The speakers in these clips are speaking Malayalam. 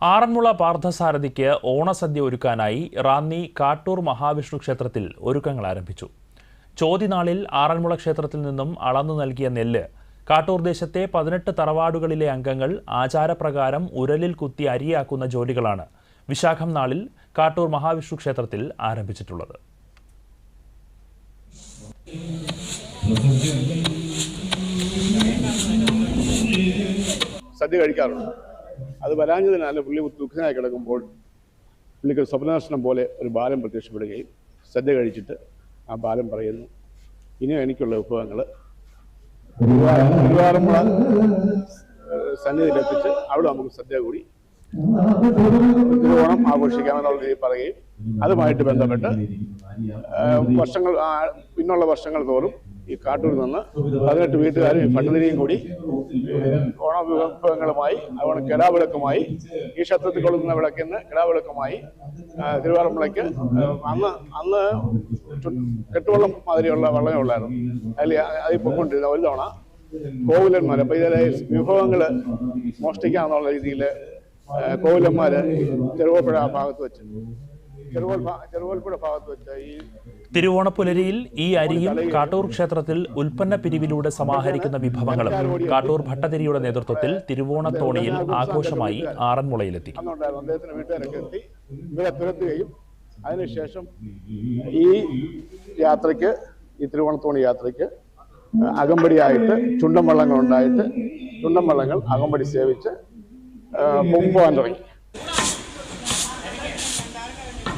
ആറന്മുള പാർത്ഥസാരഥിക്ക് ഓണസദ്യ ഒരുക്കാനായി റാന്നി കാട്ടൂർ മഹാവിഷ്ണു ക്ഷേത്രത്തിൽ ഒരുക്കങ്ങൾ ആരംഭിച്ചു. ചോതിനാളിൽ ആറന്മുള ക്ഷേത്രത്തിൽ നിന്നും അളന്നു നൽകിയ നെല്ല് കാട്ടൂർ ദേശത്തെ 18 തറവാടുകളിലെ അംഗങ്ങൾ ആചാരപ്രകാരം ഉരലിൽ കുത്തി അരിയാക്കുന്ന ജോലികളാണ് വിശാഖം നാളിൽ കാട്ടൂർ മഹാവിഷ്ണു ക്ഷേത്രത്തിൽ ആരംഭിച്ചിട്ടുള്ളത്. സദ്യ കഴിക്കാറുണ്ട്. അത് വരാഞ്ഞതിനാൽ പുള്ളി ദുഃഖനായി കിടക്കുമ്പോൾ പുള്ളിക്ക് സ്വപ്നദർശനം പോലെ ഒരു ബാലൻ പ്രത്യക്ഷപ്പെടുകയും സദ്യ കഴിച്ചിട്ട് ആ ബാലൻ പറയുന്നു, ഇനിയും എനിക്കുള്ള വിഭവങ്ങൾ തിരുവാറന്മുള സന്നിധിയിലെത്തിച്ച് അവിടെ നമുക്ക് സദ്യ കൂടി തിരുവോണം ആഘോഷിക്കാമെന്നുള്ള രീതിയിൽ പറയുകയും അതുമായിട്ട് ബന്ധപ്പെട്ട് പിന്നുള്ള വർഷങ്ങൾ തോറും ഈ കാട്ടൂരിൽ നിന്ന് 18 വീട്ടുകാരും ഭട്ടതിരിയും കൂടി ഓണ വിഭവങ്ങളുമായി അതുപോലെ കിടാവിളക്കുമായി ഈ ക്ഷേത്രത്തിൽ കൊള്ളുന്ന വിളക്കിന് കിടാവിളക്കുമായി തിരുവാറന്മുളയ്ക്ക് അന്ന് കെട്ടുവള്ളം മാതിരിയുള്ള വള്ളമേ ഉള്ളായിരുന്നു. അതിൽ പൊക്കൊണ്ടിരുന്ന ഒരു തവണ കോവിലന്മാർ അപ്പോൾ ഇതിലെ വിഭവങ്ങൾ മോഷ്ടിക്കാന്നുള്ള രീതിയിൽ കോവിലന്മാർ ചെറുവപ്പുഴ ഭാഗത്ത് വെച്ച് തിരുവോണപ്പുലരിയിൽ ഈ അരിയും കാട്ടൂർ ക്ഷേത്രത്തിൽ ഉൽപ്പന്ന പിരിവിലൂടെ സമാഹരിക്കുന്ന വിഭവങ്ങളും കാട്ടൂർ ഭട്ടതിരിയുടെ നേതൃത്വത്തിൽ തിരുവോണത്തോണിയിൽ ആഘോഷമായി ആറന്മുളയിലെത്തി. അതിനുശേഷം ഈ യാത്രയ്ക്ക് ഈ തിരുവോണത്തോണി യാത്രയ്ക്ക് അകമ്പടിയായിട്ട് ചുണ്ടൻ വള്ളങ്ങൾ ഉണ്ടായിട്ട് ചുണ്ടൻ വള്ളങ്ങൾ അകമ്പടി സേവിച്ച് പോകാൻ തുടങ്ങി.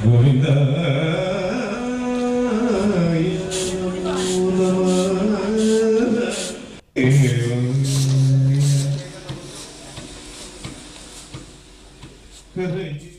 ഗോവിന്ദ നമഃ